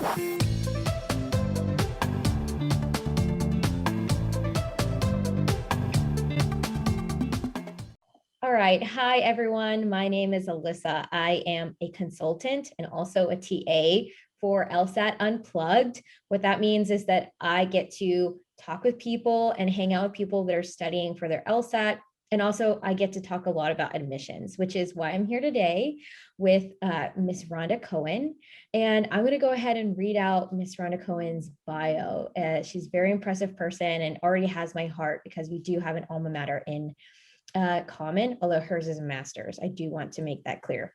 All right. Hi, everyone. My name is Alisa. I am a consultant and also a TA for LSAT Unplugged. What that means is that I get to talk with people and hang out with people that are studying for their LSAT. And also I get to talk a lot about admissions, which is why I'm here today with Miss Rhonda Cohen. And I'm going to go ahead and read out Miss Rhonda Cohen's bio. She's a very impressive person and already has my heart because we do have an alma mater in common, although hers is a master's. I do want to make that clear.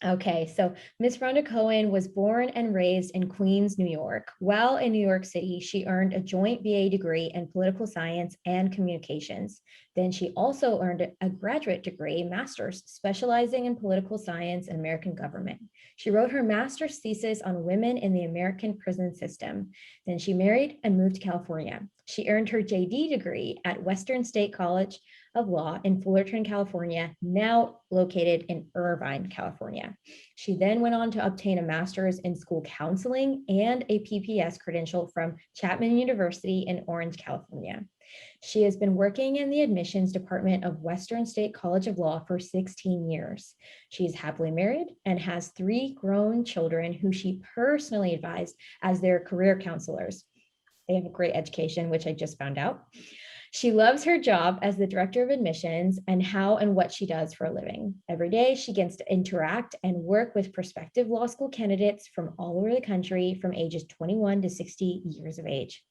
Okay, so Miss Rhonda Cohen was born and raised in Queens, New York. While in New York City, she earned a joint BA degree in political science and communications. Then she also earned a graduate degree, master's, specializing in political science and American government. She wrote her master's thesis on women in the American prison system. Then she married and moved to California. She earned her JD degree at Western State College of Law in Fullerton, California, now located in Irvine, California. She then went on to obtain a master's in school counseling and a PPS credential from Chapman University in Orange, California. She has been working in the admissions department of Western State College of Law for 16 years. She is happily married and has 3 grown children who she personally advised as their career counselors. They have a great education, which I just found out. She loves her job as the director of admissions and how and what she does for a living. Every day, she gets to interact and work with prospective law school candidates from all over the country from ages 21 to 60 years of age.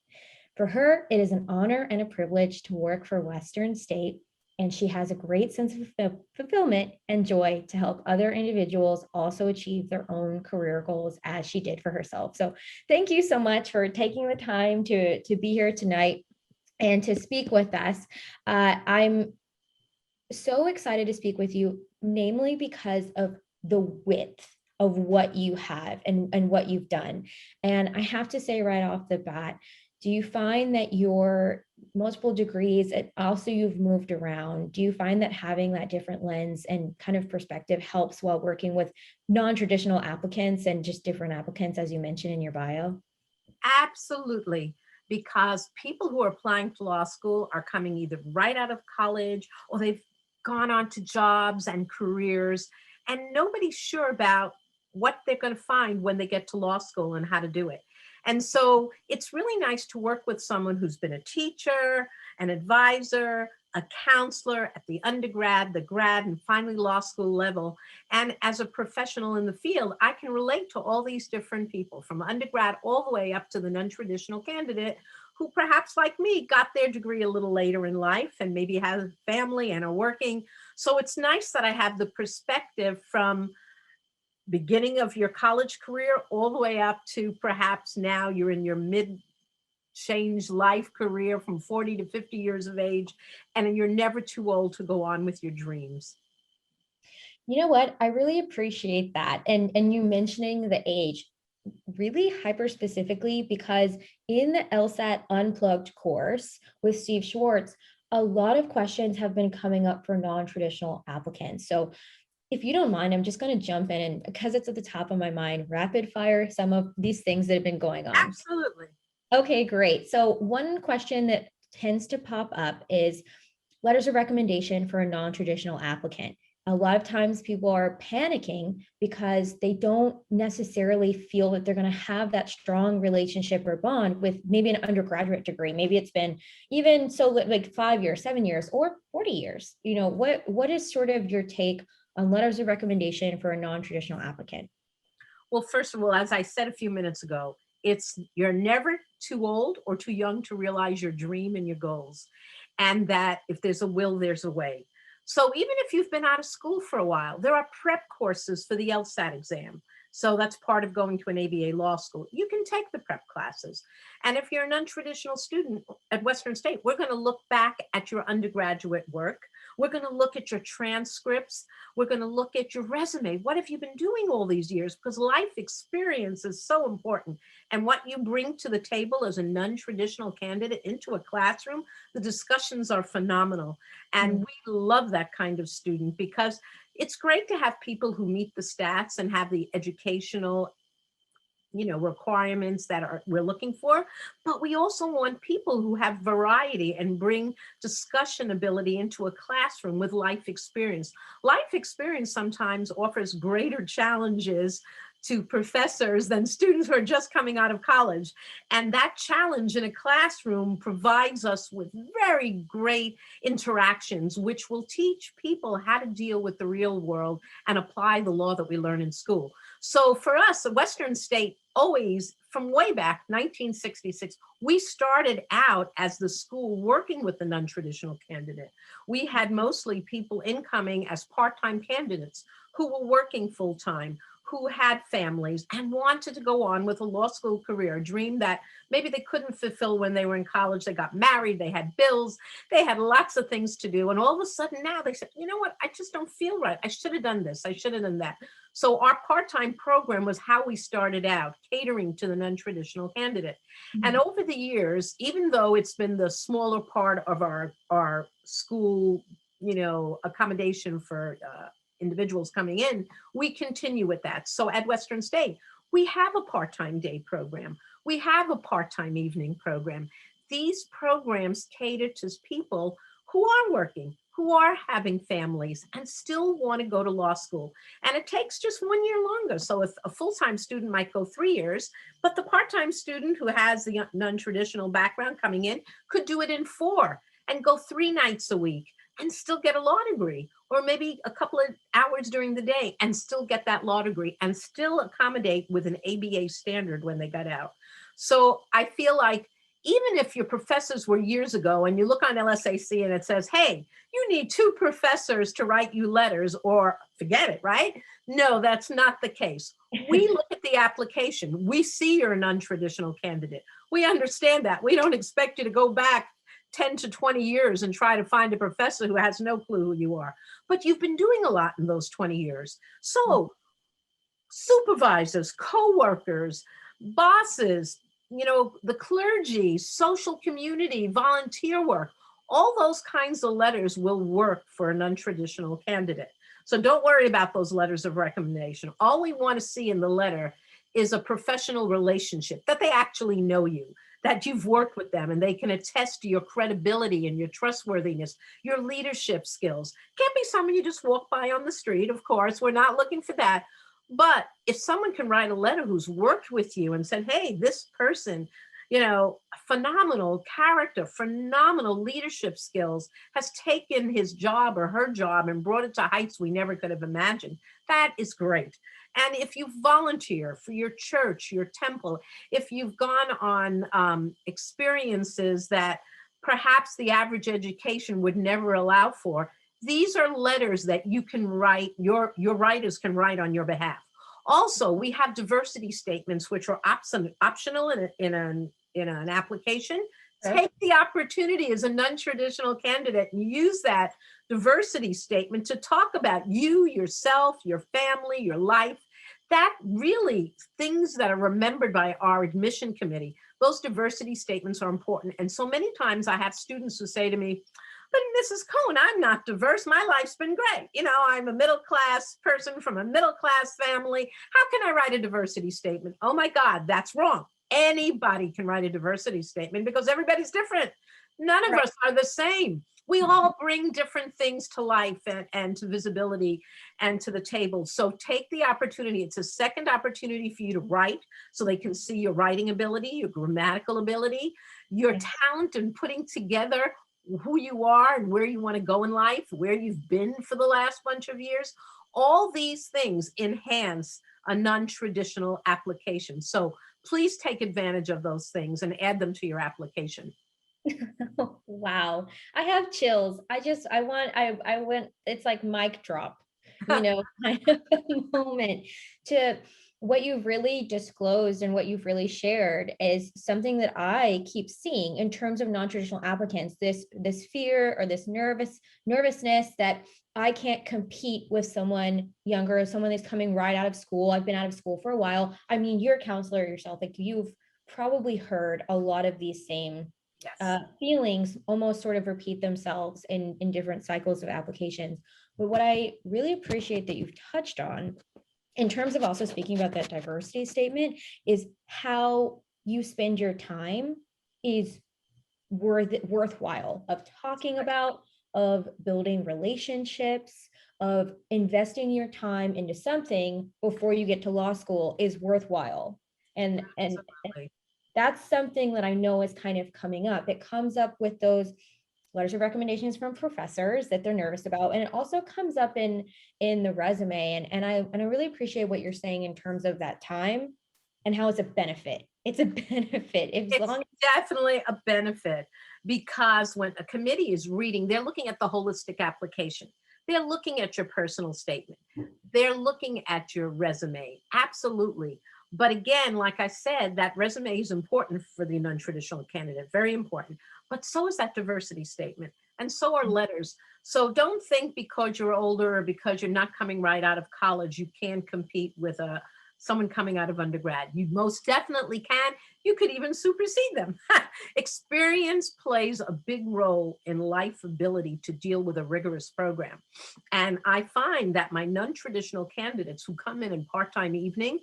For her, it is an honor and a privilege to work for Western State, and she has a great sense of fulfillment and joy to help other individuals also achieve their own career goals as she did for herself. So thank you so much for taking the time to be here tonight and to speak with us. I'm so excited to speak with you, namely because of the width of what you have and what you've done. And I have to say right off the bat, do you find that your multiple degrees, and also you've moved around, do you find that having that different lens and kind of perspective helps while working with non-traditional applicants and just different applicants, as you mentioned in your bio? Absolutely, because people who are applying to law school are coming either right out of college or they've gone on to jobs and careers, and nobody's sure about what they're going to find when they get to law school and how to do it. And so it's really nice to work with someone who's been a teacher, an advisor, a counselor at the undergrad, the grad, and finally law school level. And as a professional in the field, I can relate to all these different people from undergrad all the way up to the non-traditional candidate who perhaps like me got their degree a little later in life and maybe has a family and are working. So it's nice that I have the perspective from beginning of your college career all the way up to perhaps now you're in your mid-change life career from 40 to 50 years of age, and you're never too old to go on with your dreams. You know what? I really appreciate that. And you mentioning the age really hyper specifically, because in the LSAT Unplugged course with Steve Schwartz, a lot of questions have been coming up for non-traditional applicants. So if you don't mind, I'm just going to jump in, and because it's at the top of my mind, rapid fire some of these things that have been going on. Absolutely. Okay, great. So one question that tends to pop up is letters of recommendation for a non-traditional applicant. A lot of times people are panicking because they don't necessarily feel that they're going to have that strong relationship or bond with maybe an undergraduate degree. Maybe it's been even so like 5 years, 7 years, or 40 years. You know, what is sort of your take on letters of recommendation for a non-traditional applicant? Well, first of all, as I said a few minutes ago, you're never too old or too young to realize your dream and your goals. And that if there's a will, there's a way. So even if you've been out of school for a while, there are prep courses for the LSAT exam. So that's part of going to an ABA law school. You can take the prep classes. And if you're a non-traditional student at Western State, we're going to look back at your undergraduate work. We're going to look at your transcripts. We're going to look at your resume. What have you been doing all these years? Because life experience is so important. And what you bring to the table as a non-traditional candidate into a classroom, the discussions are phenomenal. And we love that kind of student because it's great to have people who meet the stats and have the educational requirements that we're looking for, but we also want people who have variety and bring discussion ability into a classroom with life experience. Life experience sometimes offers greater challenges to professors than students who are just coming out of college. And that challenge in a classroom provides us with very great interactions, which will teach people how to deal with the real world and apply the law that we learn in school. So for us, Western State always, from way back, 1966, we started out as the school working with the non-traditional candidate. We had mostly people incoming as part-time candidates who were working full-time, who had families and wanted to go on with a law school career, a dream that maybe they couldn't fulfill when they were in college. They got married, they had bills, they had lots of things to do. And all of a sudden now they said, you know what, I just don't feel right. I should have done this, I should have done that. So our part-time program was how we started out, catering to the non-traditional candidate. And over the years, even though it's been the smaller part of our school, accommodation for individuals coming in, we continue with that. So at Western State, we have a part-time day program. We have a part-time evening program. These programs cater to people who are working, who are having families and still want to go to law school. And it takes just 1 year longer. So if a full-time student might go 3 years, but the part-time student who has the non-traditional background coming in could do it in 4 and go 3 nights a week and still get a law degree, or maybe a couple of hours during the day and still get that law degree and still accommodate with an ABA standard when they got out. So I feel like even if your professors were years ago and you look on LSAC and it says, hey, you need 2 professors to write you letters, or forget it, right? No, that's not the case. We look at the application. We see you're a non-traditional candidate. We understand that. We don't expect you to go back 10 to 20 years and try to find a professor who has no clue who you are. But you've been doing a lot in those 20 years. So supervisors, co-workers, bosses, the clergy, social community, volunteer work, all those kinds of letters will work for a non-traditional candidate. So don't worry about those letters of recommendation. All we want to see in the letter is a professional relationship, that they actually know you, that you've worked with them and they can attest to your credibility and your trustworthiness, your leadership skills. Can't be someone you just walk by on the street, of course, we're not looking for that. But if someone can write a letter who's worked with you and said, hey, this person, phenomenal character, phenomenal leadership skills, has taken his job or her job and brought it to heights we never could have imagined, that is great. And if you volunteer for your church, your temple, if you've gone on experiences that perhaps the average education would never allow for, these are letters that you can write, your writers can write on your behalf. Also, we have diversity statements, which are optional in an application. Take the opportunity as a non-traditional candidate and use that diversity statement to talk about you, yourself, your family, your life. That really, things that are remembered by our admission committee, those diversity statements are important. And so many times I have students who say to me, but Mrs. Cohen, I'm not diverse. My life's been great. I'm a middle-class person from a middle-class family. How can I write a diversity statement? Oh my God, that's wrong. Anybody can write a diversity statement because everybody's different. None of us are the same. We all bring different things to life and to visibility and to the table. So take the opportunity. It's a second opportunity for you to write so they can see your writing ability, your grammatical ability, your talent in putting together who you are and where you want to go in life, where you've been for the last bunch of years. All these things enhance a non-traditional application. So please take advantage of those things and add them to your application. Wow. I have chills. I went, it's like mic drop, kind of a moment to what you've really disclosed and what you've really shared is something that I keep seeing in terms of non-traditional applicants, this fear or this nervousness that I can't compete with someone younger, someone that's coming right out of school. I've been out of school for a while. I mean, you're a counselor yourself, like you've probably heard a lot of these same feelings almost sort of repeat themselves in different cycles of applications. But what I really appreciate that you've touched on in terms of also speaking about that diversity statement, is how you spend your time is worthwhile of talking about, of building relationships, of investing your time into something before you get to law school is worthwhile. And Absolutely. that's something that I know is kind of coming up. It comes up with those letters of recommendations from professors that they're nervous about, and it also comes up in the resume. And I really appreciate what you're saying in terms of that time and how it's a benefit. It's a benefit as It's long. definitely a benefit because when a committee is reading, they're looking at the holistic application. They're looking at your personal statement. They're looking at your resume. Absolutely. But again, like I said, that resume is important for the non-traditional candidate, very important. But so is that diversity statement, and so are letters. So don't think because you're older or because you're not coming right out of college, you can compete with someone coming out of undergrad. You most definitely can. You could even supersede them. Experience plays a big role in life ability to deal with a rigorous program. And I find that my non-traditional candidates who come in part-time evening,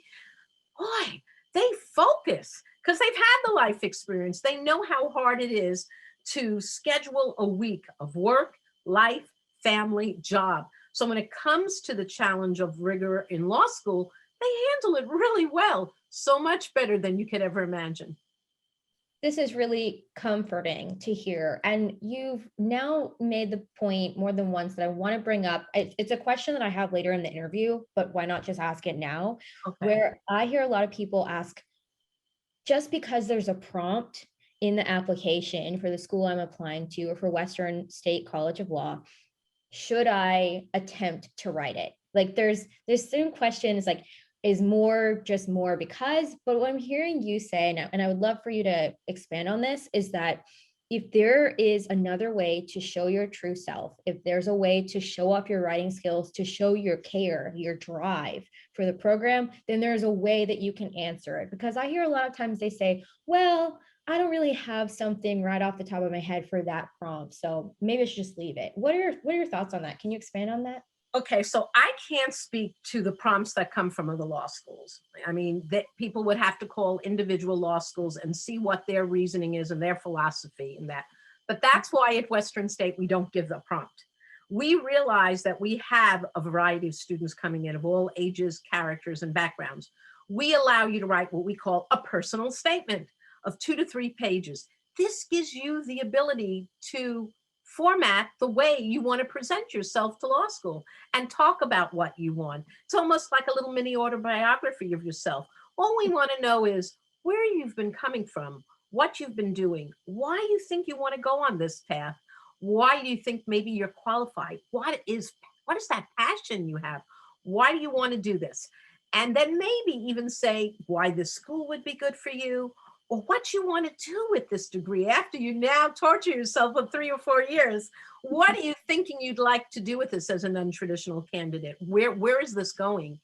boy, they focus because they've had the life experience. They know how hard it is to schedule a week of work, life, family, job. So when it comes to the challenge of rigor in law school, they handle it really well, so much better than you could ever imagine. This is really comforting to hear. And you've now made the point more than once that I want to bring up. It's a question that I have later in the interview, but why not just ask it now? Okay. Where I hear a lot of people ask, just because there's a prompt in the application for the school I'm applying to or for Western State College of Law, should I attempt to write it? Like there's certain questions like, is more just more because, but what I'm hearing you say now, and I would love for you to expand on this, is that if there is another way to show your true self, if there's a way to show off your writing skills, to show your care, your drive for the program, then there's a way that you can answer it. Because I hear a lot of times they say, well, I don't really have something right off the top of my head for that prompt, so maybe I should just leave it. What are your thoughts on that? Can you expand on that? Okay, so I can't speak to the prompts that come from other law schools. I mean, that people would have to call individual law schools and see what their reasoning is and their philosophy in that. But that's why at Western State, we don't give the prompt. We realize that we have a variety of students coming in of all ages, characters, and backgrounds. We allow you to write what we call a personal statement of 2 to 3 pages. This gives you the ability to format the way you want to present yourself to law school and talk about what you want. It's almost like a little mini autobiography of yourself. All we want to know is where you've been coming from, what you've been doing, why you think you want to go on this path, why do you think maybe you're qualified, what is that passion you have, why do you want to do this, and then maybe even say why this school would be good for you, or what you want to do with this degree after you now torture yourself for 3 or 4 years. What are you thinking you'd like to do with this as a non-traditional candidate? Where is this going?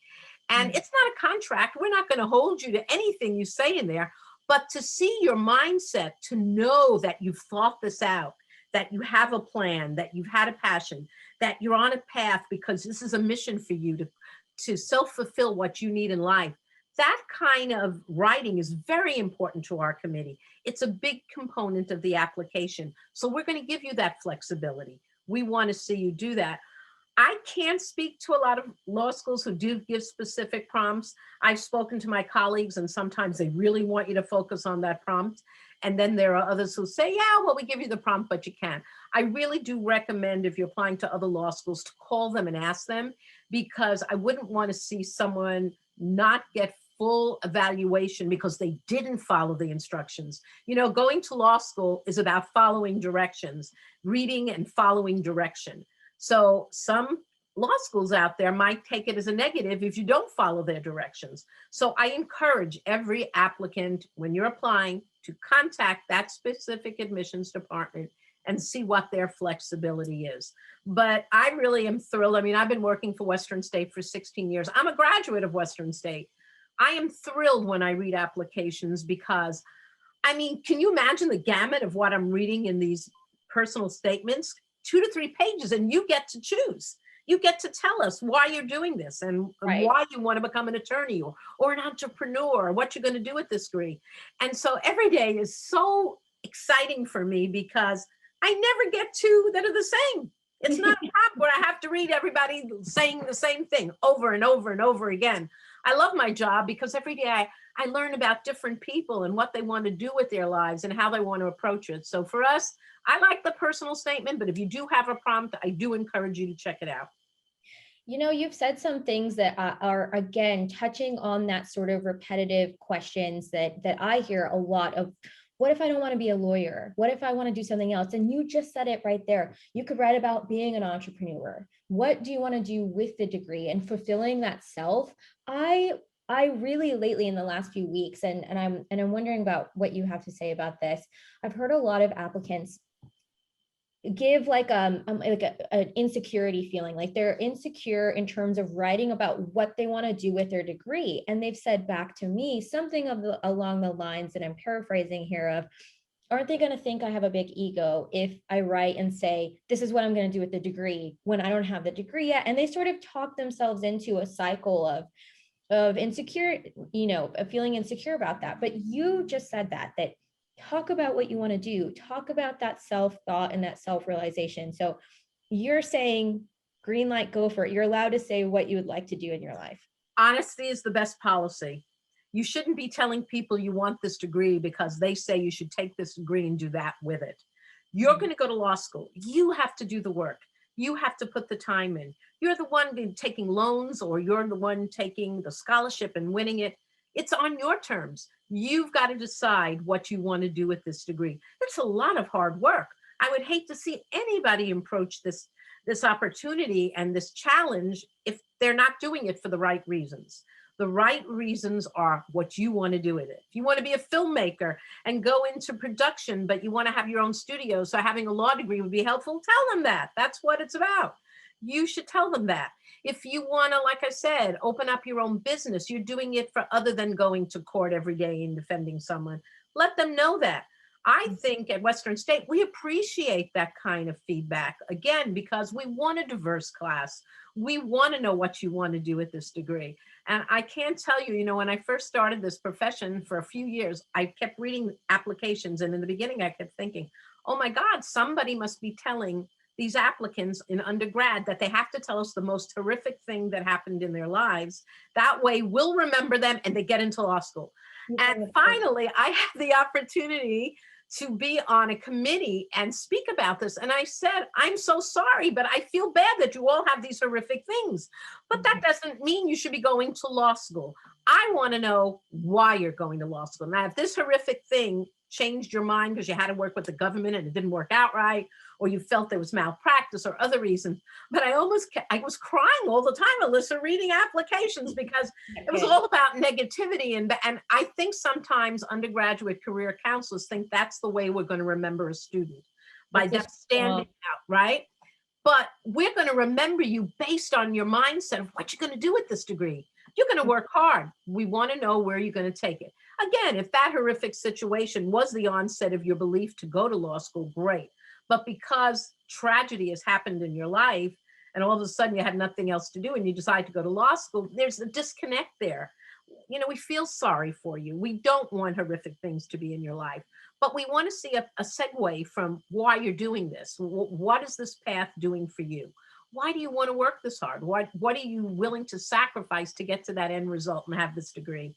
And Mm. it's not a contract. We're not going to hold you to anything you say in there, but to see your mindset, to know that you've thought this out, that you have a plan, that you've had a passion, that you're on a path because this is a mission for you to self-fulfill what you need in life. That kind of writing is very important to our committee. It's a big component of the application. So we're going to give you that flexibility. We want to see you do that. I can't speak to a lot of law schools who do give specific prompts. I've spoken to my colleagues, and sometimes they really want you to focus on that prompt. And then there are others who say, yeah, well, we give you the prompt, but you can't. I really do recommend, if you're applying to other law schools, to call them and ask them, because I wouldn't want to see someone not get full evaluation because they didn't follow the instructions. You know, going to law school is about following directions, reading and following direction. So some law schools out there might take it as a negative if you don't follow their directions. So I encourage every applicant, when you're applying, to contact that specific admissions department and see what their flexibility is. But I really am thrilled. I mean, I've been working for Western State for 16 years. I'm a graduate of Western State. I am thrilled when I read applications because, I mean, can you imagine the gamut of what I'm reading in these personal statements? 2 to 3 pages, and you get to choose. You get to tell us why you're doing this and Right. why you want to become an attorney or an entrepreneur, or what you're going to do with this degree. And so every day is so exciting for me because I never get two that are the same. It's not a prompt where I have to read everybody saying the same thing over and over and over again. I love my job because every day I learn about different people and what they want to do with their lives and how they want to approach it. So for us, I like the personal statement, but if you do have a prompt, I do encourage you to check it out. You've said some things that are again touching on that sort of repetitive questions that I hear a lot of. What if I don't want to be a lawyer? What if I want to do something else? And you just said it right there. You could write about being an entrepreneur. What do you want to do with the degree, and fulfilling that self? I really lately in the last few weeks, and I'm wondering about what you have to say about this. I've heard a lot of applicants give like an insecurity feeling, like they're insecure in terms of writing about what they want to do with their degree, and they've said back to me something along the lines that I'm paraphrasing here of, aren't they going to think I have a big ego if I write and say this is what I'm going to do with the degree when I don't have the degree yet? And they sort of talk themselves into a cycle of insecure, of feeling insecure about that. But you just said that talk about what you want to do, talk about that self-thought and that self-realization. So you're saying green light, go for it. You're allowed to say what you would like to do in your life. Honesty is the best policy. You shouldn't be telling people you want this degree because they say you should take this degree and do that with it. You're going to go to law school. You have to do the work. You have to put the time in. You're the one taking loans, or you're the one taking the scholarship and winning it. It's on your terms. You've got to decide what you want to do with this degree. It's a lot of hard work. I would hate to see anybody approach this opportunity and this challenge if they're not doing it for the right reasons. The right reasons are what you want to do with it. If you want to be a filmmaker and go into production, but you want to have your own studio, so having a law degree would be helpful, tell them that. That's what it's about. You should tell them that. If you want to, like I said, open up your own business, you're doing it for other than going to court every day and defending someone, let them know that. I think at Western State, we appreciate that kind of feedback, again, because we want a diverse class. We want to know what you want to do with this degree. And I can't tell you, when I first started this profession for a few years, I kept reading applications. And in the beginning, I kept thinking, oh my God, somebody must be telling these applicants in undergrad that they have to tell us the most horrific thing that happened in their lives. That way we'll remember them and they get into law school. And finally, I had the opportunity to be on a committee and speak about this. And I said, I'm so sorry, but I feel bad that you all have these horrific things. But that doesn't mean you should be going to law school. I want to know why you're going to law school. Now, if this horrific thing changed your mind because you had to work with the government and it didn't work out right, or you felt there was malpractice or other reasons, but I was crying all the time, Alisa, reading applications because it was all about negativity. And I think sometimes undergraduate career counselors think that's the way we're going to remember a student, by them standing out, right? But we're going to remember you based on your mindset of what you're going to do with this degree. You're going to work hard. We want to know where you're going to take it. Again, if that horrific situation was the onset of your belief to go to law school, great. But because tragedy has happened in your life and all of a sudden you had nothing else to do and you decide to go to law school, there's a disconnect there. We feel sorry for you. We don't want horrific things to be in your life, but we want to see a segue from why you're doing this. What is this path doing for you? Why do you want to work this hard? What are you willing to sacrifice to get to that end result and have this degree?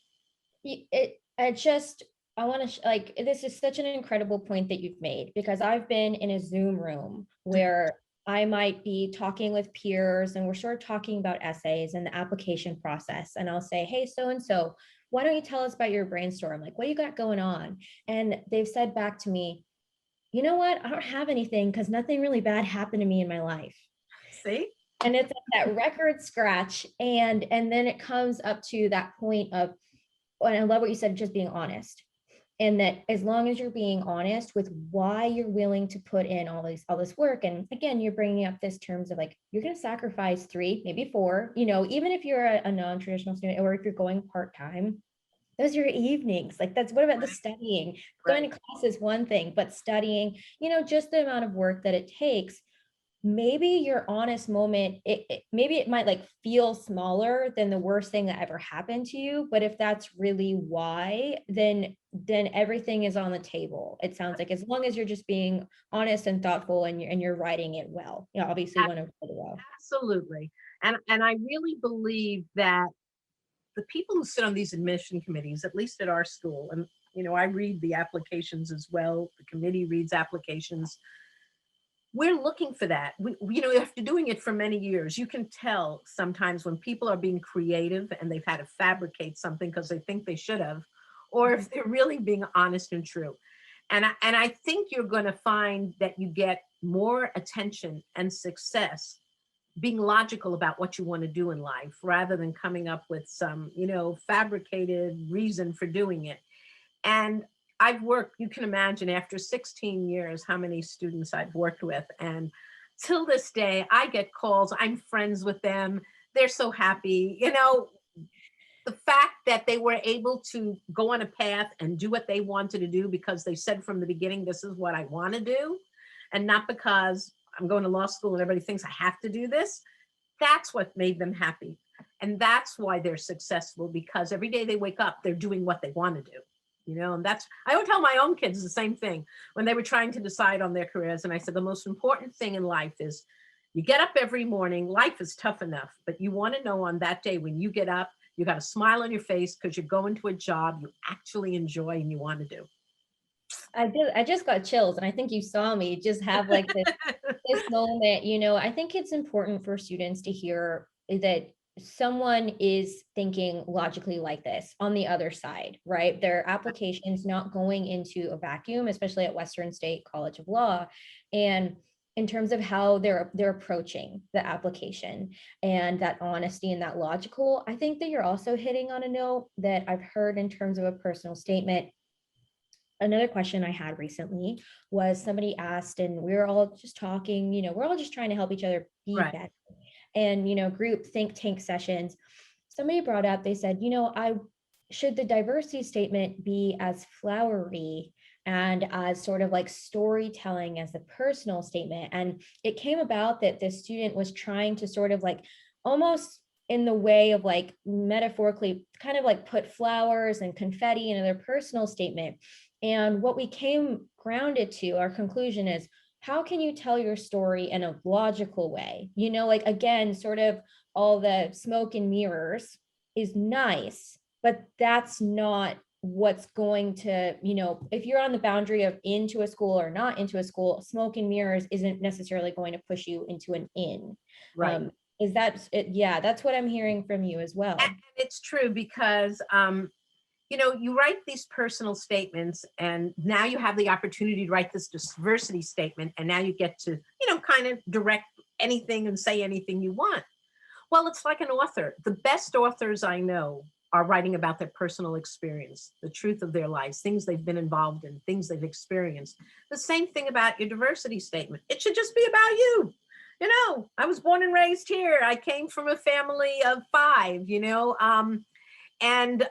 I want to this is such an incredible point that you've made, because I've been in a Zoom room where I might be talking with peers and we're sort of talking about essays and the application process. And I'll say, hey, so-and-so, why don't you tell us about your brainstorm? Like, what you got going on? And they've said back to me, you know what? I don't have anything because nothing really bad happened to me in my life. See? And it's that record scratch. And then it comes up to that point of, and I love what you said, just being honest. And that as long as you're being honest with why you're willing to put in all this work, and again, you're bringing up this terms of like, you're going to sacrifice 3, maybe 4, even if you're a non-traditional student, or if you're going part-time, those are your evenings. Like, that's, what about the studying? Going to class is one thing, but studying, just the amount of work that it takes. maybe your honest moment, maybe it might like feel smaller than the worst thing that ever happened to you, but if that's really why, then everything is on the table. It sounds like, as long as you're just being honest and thoughtful, and you're writing it well. You know, obviously you want to write it well. Absolutely. And I really believe that the people who sit on these admission committees, at least at our school, and I read the applications as well, the committee reads applications. We're looking for that. After doing it for many years, you can tell sometimes when people are being creative and they've had to fabricate something because they think they should have, or if they're really being honest and true. And I think you're going to find that you get more attention and success being logical about what you want to do in life rather than coming up with some, fabricated reason for doing it. And I've worked, you can imagine, after 16 years, how many students I've worked with. And till this day, I get calls, I'm friends with them. They're so happy. The fact that they were able to go on a path and do what they wanted to do because they said from the beginning, this is what I want to do, and not because I'm going to law school and everybody thinks I have to do this. That's what made them happy. And that's why they're successful, because every day they wake up, they're doing what they want to do. And I would tell my own kids the same thing when they were trying to decide on their careers. And I said, the most important thing in life is you get up every morning. Life is tough enough, but you want to know on that day when you get up, you got a smile on your face because you're going to a job you actually enjoy and you want to do. I did. I just got chills, and I think you saw me just have like this moment. I think it's important for students to hear that someone is thinking logically like this on the other side, right? Their application's not going into a vacuum, especially at Western State College of Law. And in terms of how they're approaching the application and that honesty and that logical, I think that you're also hitting on a note that I've heard in terms of a personal statement. Another question I had recently was, somebody asked, and we were all just talking, we're all just trying to help each other be Right. better. And, group think tank sessions, somebody brought up, they said, I should the diversity statement be as flowery and as sort of like storytelling as the personal statement? And it came about that the student was trying to sort of like almost in the way of like metaphorically kind of like put flowers and confetti into their personal statement. And what we came grounded to, our conclusion is, how can you tell your story in a logical way? Like, again, sort of all the smoke and mirrors is nice, but that's not what's going to, if you're on the boundary of into a school or not into a school, smoke and mirrors isn't necessarily going to push you into an in. Right. Is that it? Yeah, that's what I'm hearing from you as well. And it's true because, you write these personal statements and now you have the opportunity to write this diversity statement. And now you get to, kind of direct anything and say anything you want. Well, it's like an author. The best authors I know are writing about their personal experience, the truth of their lives, things they've been involved in, things they've experienced. The same thing about your diversity statement. It should just be about you. I was born and raised here. I came from a family of 5, and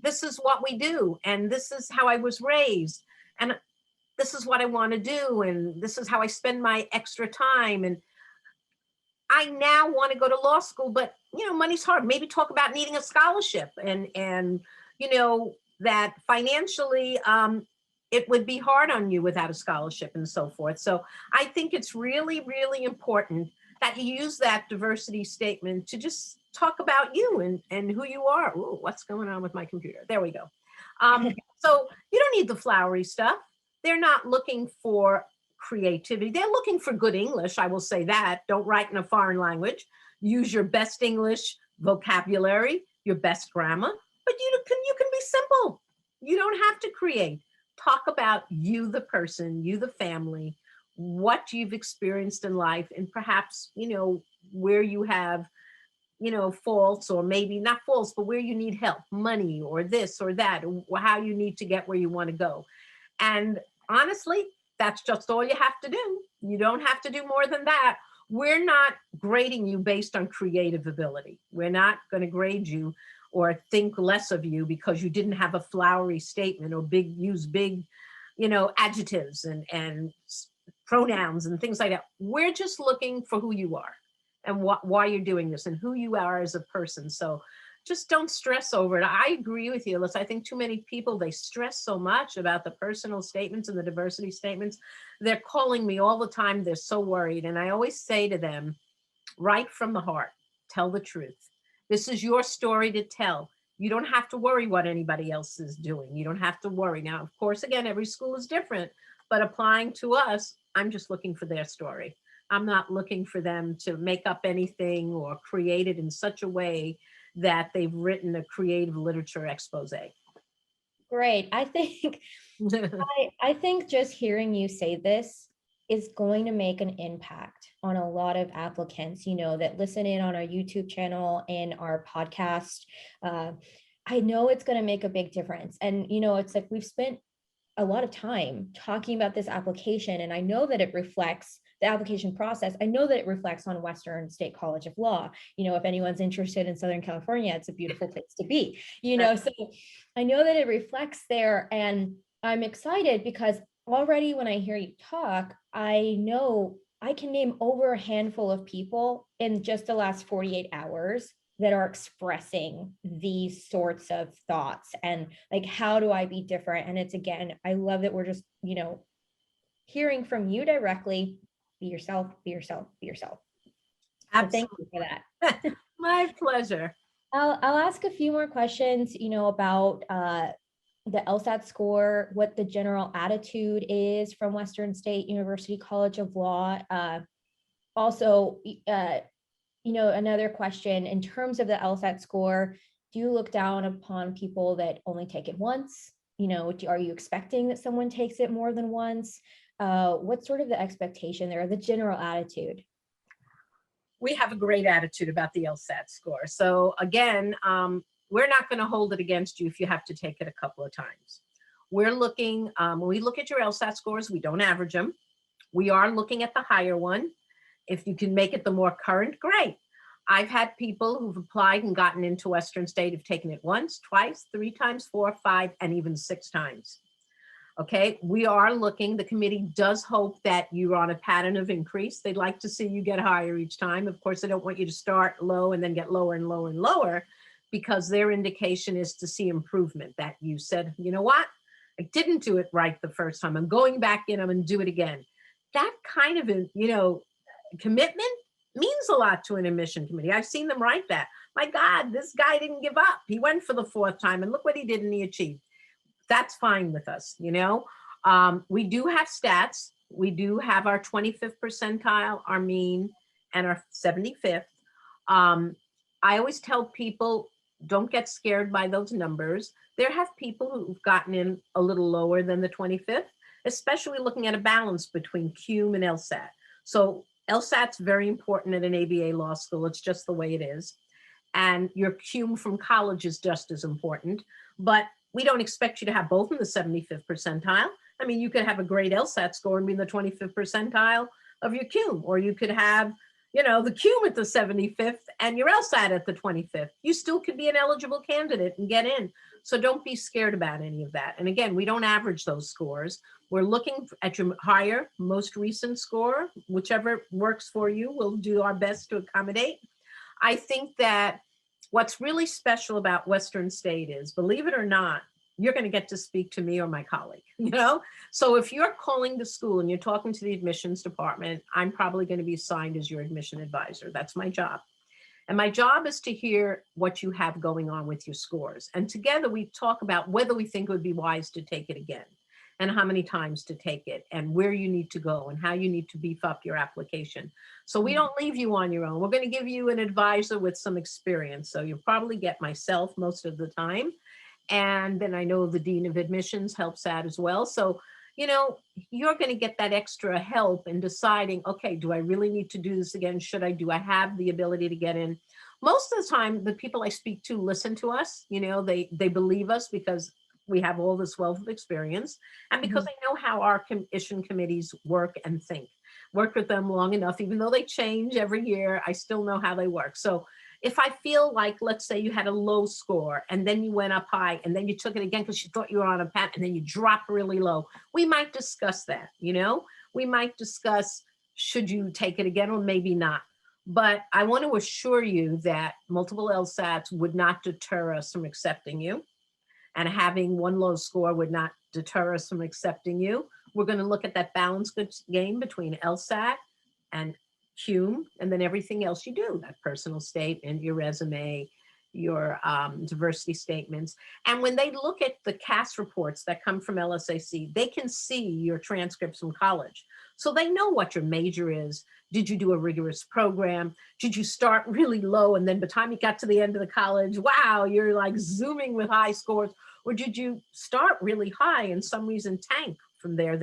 this is what we do. And this is how I was raised. And this is what I want to do. And this is how I spend my extra time. And I now want to go to law school, but money's hard. Maybe talk about needing a scholarship and that financially it would be hard on you without a scholarship and so forth. So I think it's really, really important that you use that diversity statement to just talk about you and who you are. Ooh, what's going on with my computer? There we go. So you don't need the flowery stuff. They're not looking for creativity. They're looking for good English. I will say that. Don't write in a foreign language. Use your best English vocabulary, your best grammar, but you can be simple. You don't have to create. Talk about you, the person, you, the family, what you've experienced in life, and perhaps, where you have, faults, or maybe not faults, but where you need help, money, or this or that, or how you need to get where you want to go. And honestly, that's just all you have to do. You don't have to do more than that. We're not grading you based on creative ability. We're not going to grade you or think less of you because you didn't have a flowery statement or use big, adjectives and pronouns and things like that. We're just looking for who you are and why you're doing this and who you are as a person. So just don't stress over it. I agree with you, Alyssa. I think too many people, they stress so much about the personal statements and the diversity statements. They're calling me all the time. They're so worried. And I always say to them, right from the heart, tell the truth. This is your story to tell. You don't have to worry what anybody else is doing. You don't have to worry. Now, of course, again, every school is different, but applying to us, I'm just looking for their story. I'm not looking for them to make up anything or create it in such a way that they've written a creative literature expose. Great. I think just hearing you say this is going to make an impact on a lot of applicants, that listen in on our YouTube channel and our podcast. I know it's going to make a big difference. And, it's like we've spent a lot of time talking about this application, and I know that it reflects the application process. I know that it reflects on Western State College of Law. If anyone's interested in Southern California, it's a beautiful place to be, so I know that it reflects there. And I'm excited because already when I hear you talk, I know I can name over a handful of people in just the last 48 hours that are expressing these sorts of thoughts and like, how do I be different? And it's, again, I love that we're just, hearing from you directly. Be yourself, be yourself, be yourself. So thank you for that. My pleasure. I'll ask a few more questions, about the LSAT score, what the general attitude is from Western State University College of Law. Also, another question in terms of the LSAT score, do you look down upon people that only take it once? Are you expecting that someone takes it more than once? What's sort of the expectation there, the general attitude? We have a great attitude about the LSAT score. So again, we're not going to hold it against you if you have to take it a couple of times. We're looking, when we look at your LSAT scores, we don't average them. We are looking at the higher one. If you can make it the more current, great. I've had people who've applied and gotten into Western State have taken it once, twice, 3 times, 4, 5, and even 6 times. Okay, we are looking, the committee does hope that you're on a pattern of increase. They'd like to see you get higher each time. Of course, they don't want you to start low and then get lower and lower and lower, because their indication is to see improvement, that you said, you know what, I didn't do it right the first time. I'm going back in, I'm going to do it again. That kind of, commitment means a lot to an admission committee. I've seen them write that. My God, this guy didn't give up. He went for the 4th time and look what he did and he achieved. That's fine with us, We do have stats. We do have our 25th percentile, our mean, and our 75th. I always tell people, don't get scared by those numbers. There have people who've gotten in a little lower than the 25th, especially looking at a balance between CUME and LSAT. So LSAT's very important at an ABA law school. It's just the way it is. And your CUME from college is just as important. But we don't expect you to have both in the 75th percentile. I mean, you could have a great LSAT score and be in the 25th percentile of your CUME, or you could have, the CUME at the 75th and your LSAT at the 25th. You still could be an eligible candidate and get in. So don't be scared about any of that. And again, we don't average those scores. We're looking at your higher, most recent score, whichever works for you. We'll do our best to accommodate. I think that what's really special about Western State is, believe it or not, you're going to get to speak to me or my colleague, So if you're calling the school and you're talking to the admissions department, I'm probably going to be assigned as your admission advisor. That's my job. And my job is to hear what you have going on with your scores. And together we talk about whether we think it would be wise to take it again, and how many times to take it, and where you need to go, and how you need to beef up your application. So we don't leave you on your own. We're going to give you an advisor with some experience. So you'll probably get myself most of the time. And then I know the Dean of Admissions helps out as well. So, you're going to get that extra help in deciding, okay, do I really need to do this again? Do I have the ability to get in? Most of the time, the people I speak to listen to us, they believe us because we have all this wealth of experience, and because I know how our admission committees work and think. Worked with them long enough, even though they change every year, I still know how they work. So if I feel like, let's say you had a low score and then you went up high and then you took it again because you thought you were on a pat and then you dropped really low, we might discuss that, we might discuss, should you take it again or maybe not. But I want to assure you that multiple LSATs would not deter us from accepting you. And having one low score would not deter us from accepting you. We're going to look at that balance game between LSAT and Hume, and then everything else you do, that personal statement, your resume, your diversity statements. And when they look at the CAS reports that come from LSAC, they can see your transcripts from college. So they know what your major is. Did you do a rigorous program? Did you start really low and then by the time you got to the end of the college, wow, you're like zooming with high scores? Or did you start really high and some reason tank from there?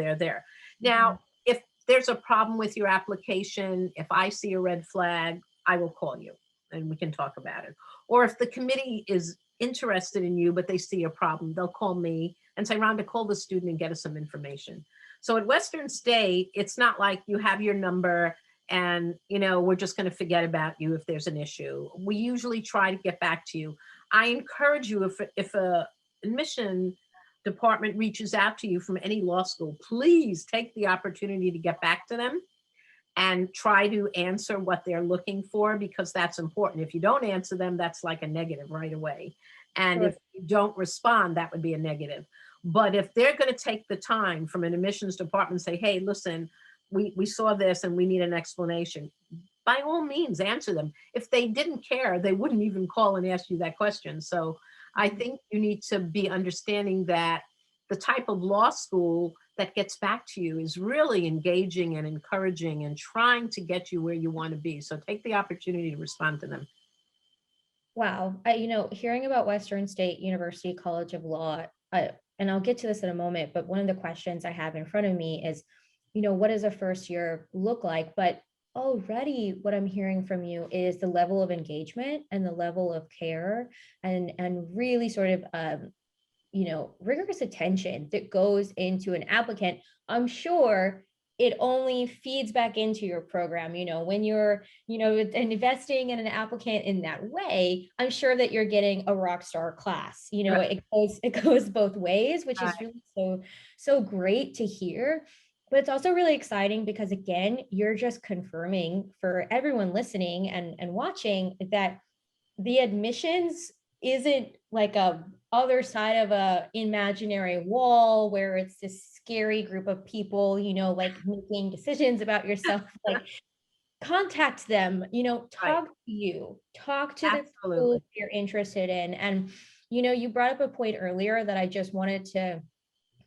Now, if there's a problem with your application, if I see a red flag, I will call you and we can talk about it. Or if the committee is interested in you, but they see a problem, they'll call me and say, Rhonda, call the student and get us some information. So at Western State, it's not like you have your number and, you know, we're just going to forget about you if there's an issue. We usually try to get back to you. I encourage you, if a admission department reaches out to you from any law school, please take the opportunity to get back to them and try to answer what they're looking for, because that's important. If you don't answer them, that's like a negative right away. And Sure. if you don't respond, that would be a negative. But if they're going to take the time from an admissions department and say, hey, listen, we saw this and we need an explanation, by all means, answer them. If they didn't care, they wouldn't even call and ask you that question. So I think you need to be understanding that the type of law school that gets back to you is really engaging and encouraging and trying to get you where you want to be. So take the opportunity to respond to them. Wow. Hearing about Western State University College of Law, and I'll get to this in a moment, but one of the questions I have in front of me is, what does a first year look like? But already what I'm hearing from you is the level of engagement and the level of care and really sort of rigorous attention that goes into an applicant. I'm sure it only feeds back into your program. When you're, investing in an applicant in that way, I'm sure that you're getting a rock star class. Right. It goes both ways, which is really so great to hear. But it's also really exciting because, again, you're just confirming for everyone listening and watching that the admissions isn't like a other side of a imaginary wall where it's this scary group of people, like making decisions about yourself. Like, contact them, Right. talk to the Absolutely. schools you're interested in. And, you brought up a point earlier that I just wanted to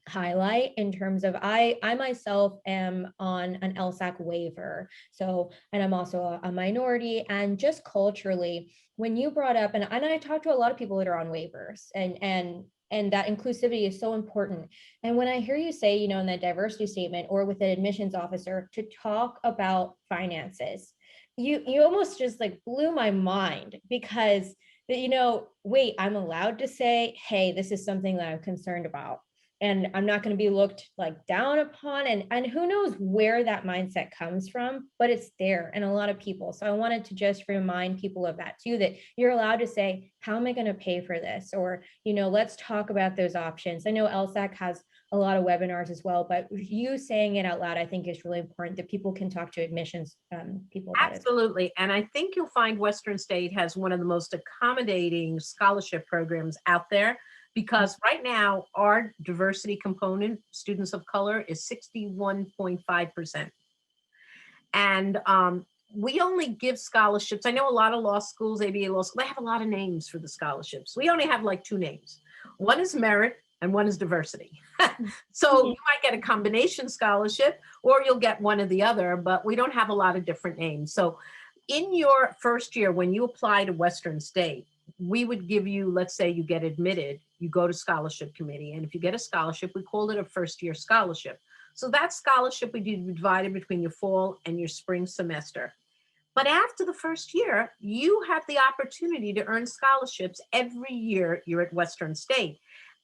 highlight in terms of I myself am on an LSAC waiver. So, and I'm also a minority, and just culturally, when you brought up, and I talked to a lot of people that are on waivers, and that inclusivity is so important. And when I hear you say, in that diversity statement or with an admissions officer to talk about finances, you almost just like blew my mind, because wait, I'm allowed to say, hey, this is something that I'm concerned about, and I'm not going to be looked like down upon, and who knows where that mindset comes from, but it's there in a lot of people. So I wanted to just remind people of that too, that you're allowed to say, how am I going to pay for this? Or, let's talk about those options. I know LSAC has a lot of webinars as well, but you saying it out loud, I think is really important, that people can talk to admissions people about it. Absolutely. And I think you'll find Western State has one of the most accommodating scholarship programs out there, because right now our diversity component, students of color, is 61.5%. And we only give scholarships. I know a lot of law schools, ABA law schools, they have a lot of names for the scholarships. We only have like 2 names. One is merit and one is diversity. So you might get a combination scholarship or you'll get one or the other, but we don't have a lot of different names. So in your first year, when you apply to Western State, we would give you, let's say you get admitted, you go to scholarship committee. And if you get a scholarship, we call it a first year scholarship. So that scholarship would be divided between your fall and your spring semester. But after the first year, you have the opportunity to earn scholarships every year you're at Western State.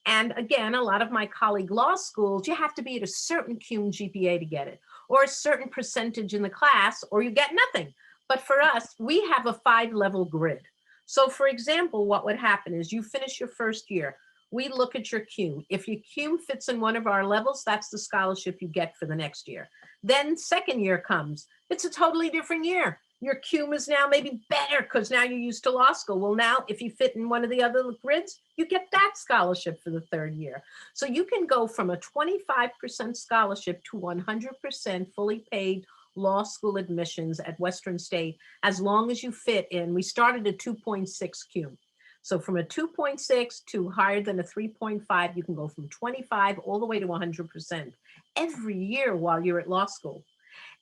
And again, a lot of my colleague law schools, you have to be at a certain CUME GPA to get it, or a certain percentage in the class, or you get nothing. But for us, we have a 5-level grid. So for example, what would happen is you finish your first year. we look at your CUME. If your CUME fits in one of our levels, that's the scholarship you get for the next year. Then second year comes, it's a totally different year. Your CUME is now maybe better because now you're used to law school. Well, now if you fit in one of the other grids, you get that scholarship for the third year. So you can go from a 25% scholarship to 100% fully paid law school admissions at Western State, as long as you fit in. We started at 2.6 CUME. So from a 2.6 to higher than a 3.5, you can go from 25 all the way to 100% every year while you're at law school.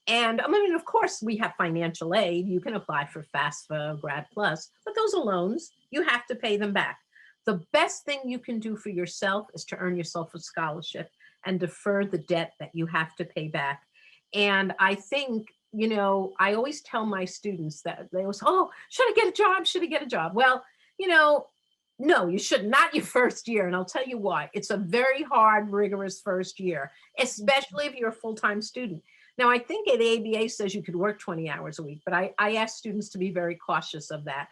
And I mean, of course, we have financial aid. You can apply for FAFSA, Grad Plus, but those are loans. You have to pay them back. The best thing you can do for yourself is to earn yourself a scholarship and defer the debt that you have to pay back. And I think, you know, I always tell my students that they always, oh, should I get a job? Should I get a job? Well, you know, no, you should not your first year. And I'll tell you why. It's a very hard, rigorous first year, especially if you're a full-time student. Now, I think the ABA says you could work 20 hours a week, but I ask students to be very cautious of that.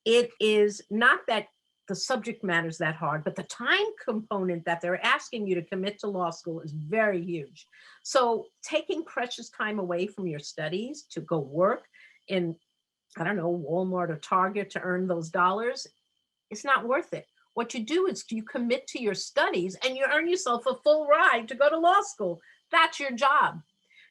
It is not that the subject matter is that hard, but the time component that they're asking you to commit to law school is very huge. So taking precious time away from your studies to go work in, I don't know, Walmart or Target to earn those dollars, it's not worth it. What you do is you commit to your studies and you earn yourself a full ride to go to law school. That's your job.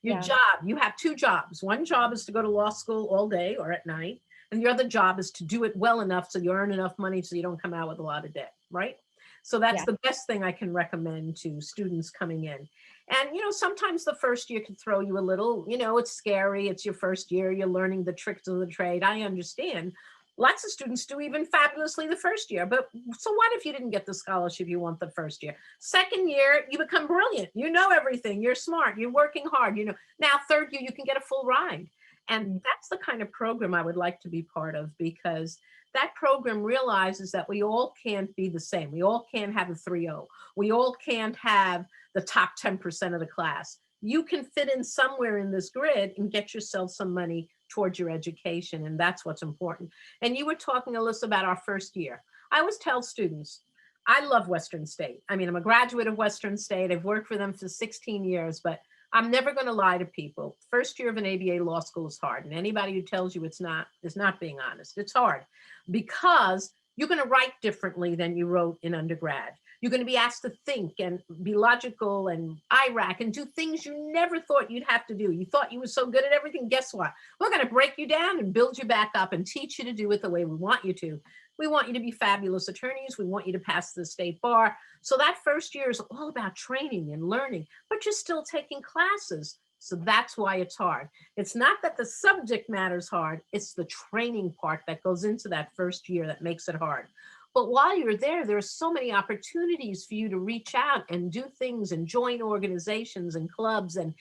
Your job, you have two jobs. One job is to go to law school all day or at night. And the other job is to do it well enough so you earn enough money so you don't come out with a lot of debt, right? So that's the best thing I can recommend to students coming in. And, you know, sometimes the first year can throw you a little, you know, it's scary. It's your first year. You're learning the tricks of the trade. I understand. Lots of students do even fabulously the first year. But so what if you didn't get the scholarship you want the first year? Second year, you become brilliant. You know everything. You're smart. You're working hard. You know, now third year, you can get a full ride. And that's the kind of program I would like to be part of, because that program realizes that we all can't be the same. We all can't have a 3.0. We all can't have the top 10% of the class. You can fit in somewhere in this grid and get yourself some money towards your education. And that's what's important. And you were talking, Alisa, about our first year. I always tell students, I love Western State. I mean, I'm a graduate of Western State. I've worked for them for 16 years, but I'm never going to lie to people. First year of an ABA law school is hard. And anybody who tells you it's not is not being honest. It's hard because you're going to write differently than you wrote in undergrad. You're going to be asked to think and be logical and IRAC and do things you never thought you'd have to do. You thought you were so good at everything. Guess what? We're going to break you down and build you back up and teach you to do it the way we want you to. We want you to be fabulous attorneys. We want you to pass the state bar. So that first year is all about training and learning, but you're still taking classes. So that's why it's hard. It's not that the subject matter is hard. It's the training part that goes into that first year that makes it hard. But while you're there, there are so many opportunities for you to reach out and do things and join organizations and clubs and,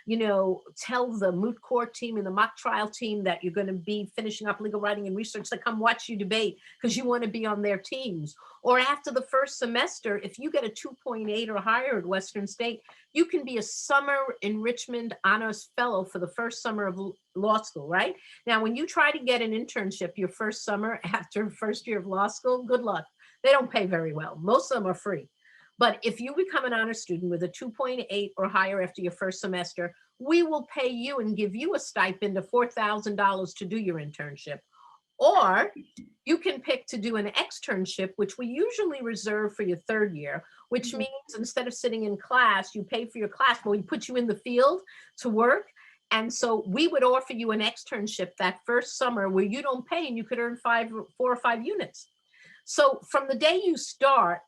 you know, tell the moot court team and the mock trial team that you're going to be finishing up legal writing and research to come watch you debate because you want to be on their teams. Or after the first semester, if you get a 2.8 or higher at Western State, you can be a summer enrichment honors fellow for the first summer of law school, right? Now, when you try to get an internship your first summer after first year of law school, good luck. They don't pay very well. Most of them are free. But if you become an honor student with a 2.8 or higher after your first semester, we will pay you and give you a stipend of $4,000 to do your internship. Or you can pick to do an externship, which we usually reserve for your third year, which means instead of sitting in class, you pay for your class, but we put you in the field to work. And so we would offer you an externship that first summer where you don't pay and you could earn 4 or 5 units. So from the day you start,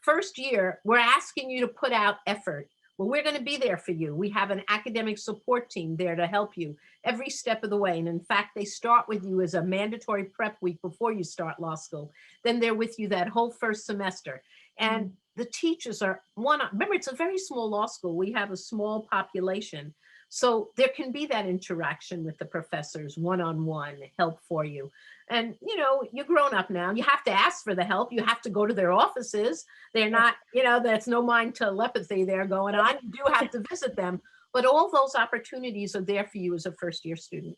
first year, we're asking you to put out effort. Well, we're going to be there for you. We have an academic support team there to help you every step of the way. And in fact, they start with you as a mandatory prep week before you start law school. Then they're with you that whole first semester. And the teachers are remember, it's a very small law school. We have a small population. So there can be that interaction with the professors, one-on-one help for you. And, you know, you're grown up now. You have to ask for the help. You have to go to their offices. They're not, you know, there's no mind telepathy there going on. You do have to visit them. But all those opportunities are there for you as a first year student.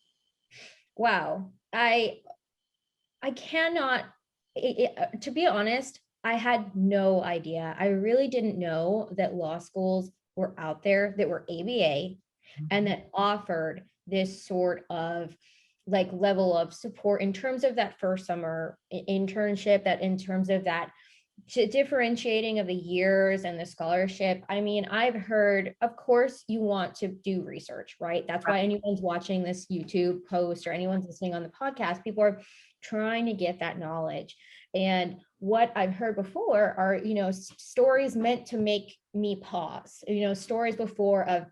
Wow. I cannot, to be honest, I had no idea. I really didn't know that law schools were out there that were ABA and that offered this sort of like level of support in terms of that first summer internship, that in terms of that differentiating of the years and the scholarship. I mean, I've heard, of course, you want to do research, right? That's why anyone's watching this YouTube post or anyone's listening on the podcast, people are trying to get that knowledge. And what I've heard before are, stories meant to make me pause, stories before of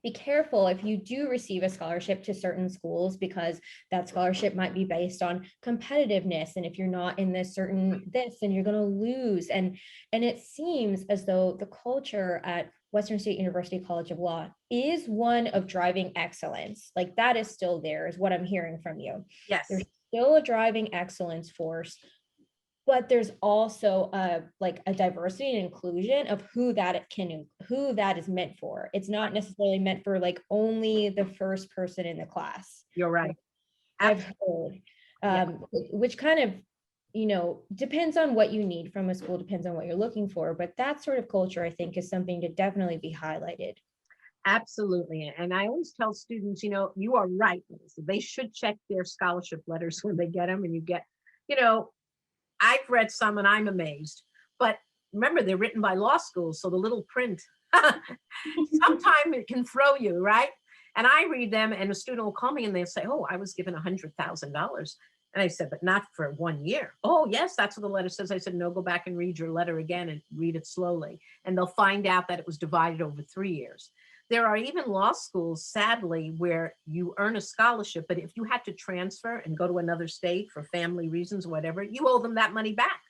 be careful if you do receive a scholarship to certain schools, because that scholarship might be based on competitiveness, and if you're not in this certain this, then you're going to lose. And it seems as though the culture at Western State University College of Law is one of driving excellence. Like that is still there, is what I'm hearing from you. Yes. There's still a driving excellence force, but there's also a diversity and inclusion of who that is meant for. It's not necessarily meant for like only the first person in the class. You're right. I've heard, which kind of, depends on what you need from a school, depends on what you're looking for. But that sort of culture, I think, is something to definitely be highlighted. Absolutely. And I always tell students, you are right. They should check their scholarship letters when they get them, and you get, I've read some and I'm amazed, but remember, they're written by law schools. So the little print, sometimes it can throw you, right? And I read them and a student will call me and they'll say, oh, I was given $100,000. And I said, but not for 1 year. Oh, yes, that's what the letter says. I said, no, go back and read your letter again and read it slowly. And they'll find out that it was divided over 3 years. There are even law schools, sadly, where you earn a scholarship, but if you had to transfer and go to another state for family reasons, whatever, you owe them that money back.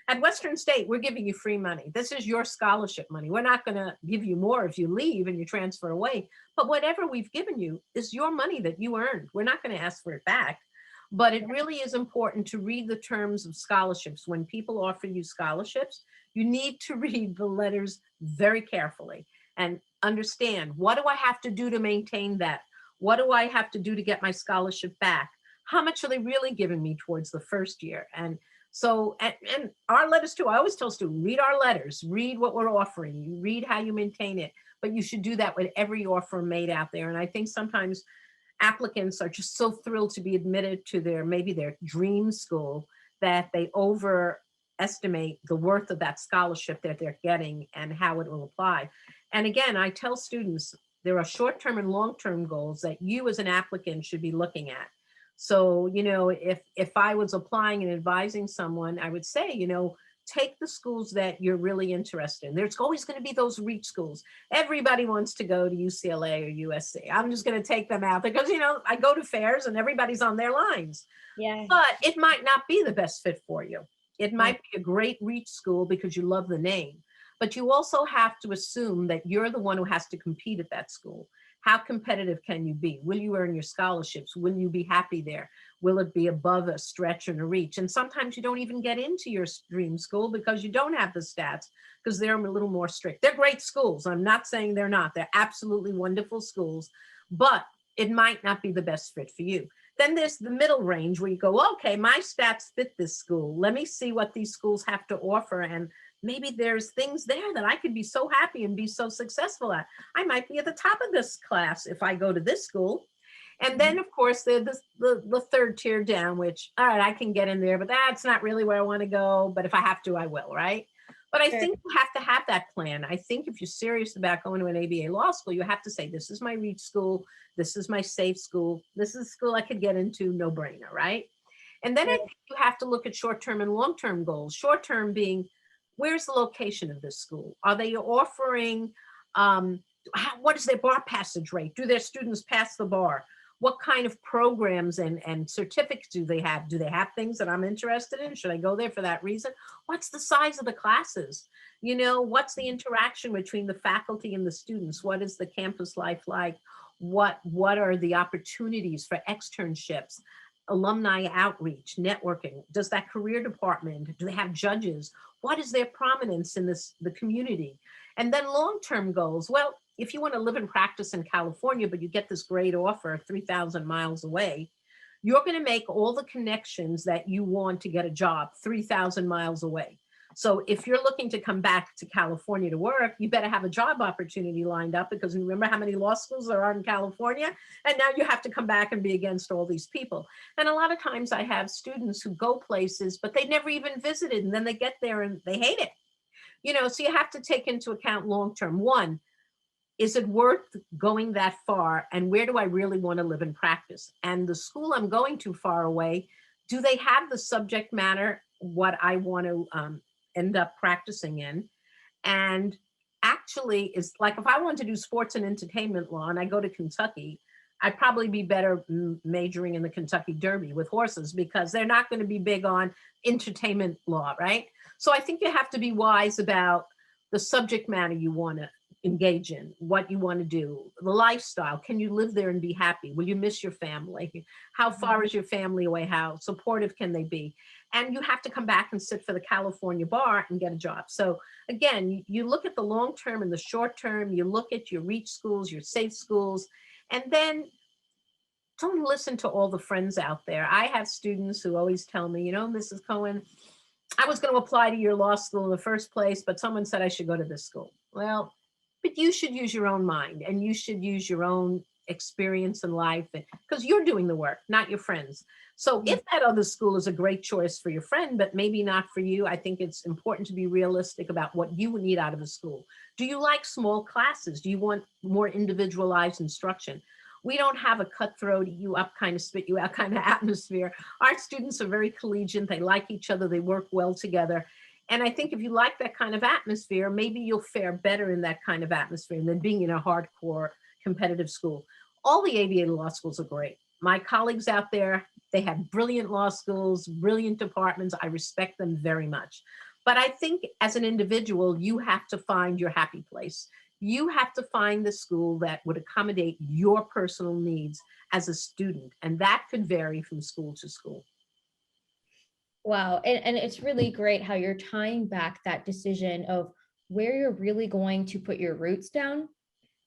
At Western State, we're giving you free money. This is your scholarship money. We're not going to give you more if you leave and you transfer away, but whatever we've given you is your money that you earned. We're not going to ask for it back. But it really is important to read the terms of scholarships. When people offer you scholarships, you need to read the letters very carefully and understand, what do I have to do to maintain that? What do I have to do to get my scholarship back? How much are they really giving me towards the first year? And so, and our letters too, I always tell students, read our letters, read what we're offering, you read how you maintain it, but you should do that with every offer made out there. And I think sometimes applicants are just so thrilled to be admitted to maybe their dream school, that they overestimate the worth of that scholarship that they're getting and how it will apply. And again, I tell students there are short-term and long-term goals that you as an applicant should be looking at. So, if I was applying and advising someone, I would say, take the schools that you're really interested in. There's always going to be those reach schools. Everybody wants to go to UCLA or USC. I'm just going to take them out because, I go to fairs and everybody's on their lines. Yeah. But it might not be the best fit for you. It might be a great reach school because you love the name. But you also have to assume that you're the one who has to compete at that school. How competitive can you be? Will you earn your scholarships? Will you be happy there? Will it be above a stretch and a reach? And sometimes you don't even get into your dream school because you don't have the stats, because they're a little more strict. They're great schools. I'm not saying they're not. They're absolutely wonderful schools, but it might not be the best fit for you. Then there's the middle range where you go, okay, my stats fit this school. Let me see what these schools have to offer. And maybe there's things there that I could be so happy and be so successful at. I might be at the top of this class if I go to this school. And then, of course, the third tier down, which, all right, I can get in there, but that's not really where I want to go. But if I have to, I will, right? But I think you have to have that plan. I think if you're serious about going to an ABA law school, you have to say, this is my reach school. This is my safe school. This is a school I could get into, no brainer, right? And then I think you have to look at short-term and long-term goals. Short-term being, where's the location of this school? Are they offering, what is their bar passage rate? Do their students pass the bar? What kind of programs and certificates do they have? Do they have things that I'm interested in? Should I go there for that reason? What's the size of the classes? What's the interaction between the faculty and the students? What is the campus life like? What are the opportunities for externships, alumni outreach, networking? Does that career department, do they have judges? What is their prominence in the community? And then long-term goals. Well, if you want to live and practice in California, but you get this great offer 3,000 miles away, you're going to make all the connections that you want to get a job 3,000 miles away. So if you're looking to come back to California to work, you better have a job opportunity lined up, because remember how many law schools there are in California? And now you have to come back and be against all these people. And a lot of times I have students who go places, but they never even visited. And then they get there and they hate it. So you have to take into account long-term. One, is it worth going that far? And where do I really want to live and practice? And the school I'm going to far away, do they have the subject matter, what I want to end up practicing in? And actually, is like, if I want to do sports and entertainment law and I go to Kentucky, I'd probably be better majoring in the Kentucky Derby with horses, because they're not going to be big on entertainment law, right? So I think you have to be wise about the subject matter you want to engage in, what you want to do, the lifestyle. Can you live there and be happy? Will you miss your family? How far is your family away? How supportive can they be? And you have to come back and sit for the California bar and get a job. So again, you look at the long term and the short term, you look at your reach schools, your safe schools, and then don't listen to all the friends out there. I have students who always tell me, Mrs. Cohen, I was going to apply to your law school in the first place, but someone said I should go to this school. Well, but you should use your own mind, and you should use your own experience in life, because you're doing the work, not your friends. So if that other school is a great choice for your friend, but maybe not for you, I think it's important to be realistic about what you would need out of a school. Do you like small classes? Do you want more individualized instruction? We don't have a cutthroat, you up kind of spit you out kind of atmosphere. Our students are very collegiate. They like each other. They work well together. And I think if you like that kind of atmosphere, maybe you'll fare better in that kind of atmosphere than being in a hardcore competitive school. All the aviator law schools are great. My colleagues out there, they have brilliant law schools, brilliant departments. I respect them very much. But I think as an individual, you have to find your happy place. You have to find the school that would accommodate your personal needs as a student. And that could vary from school to school. Wow. And it's really great how you're tying back that decision of where you're really going to put your roots down.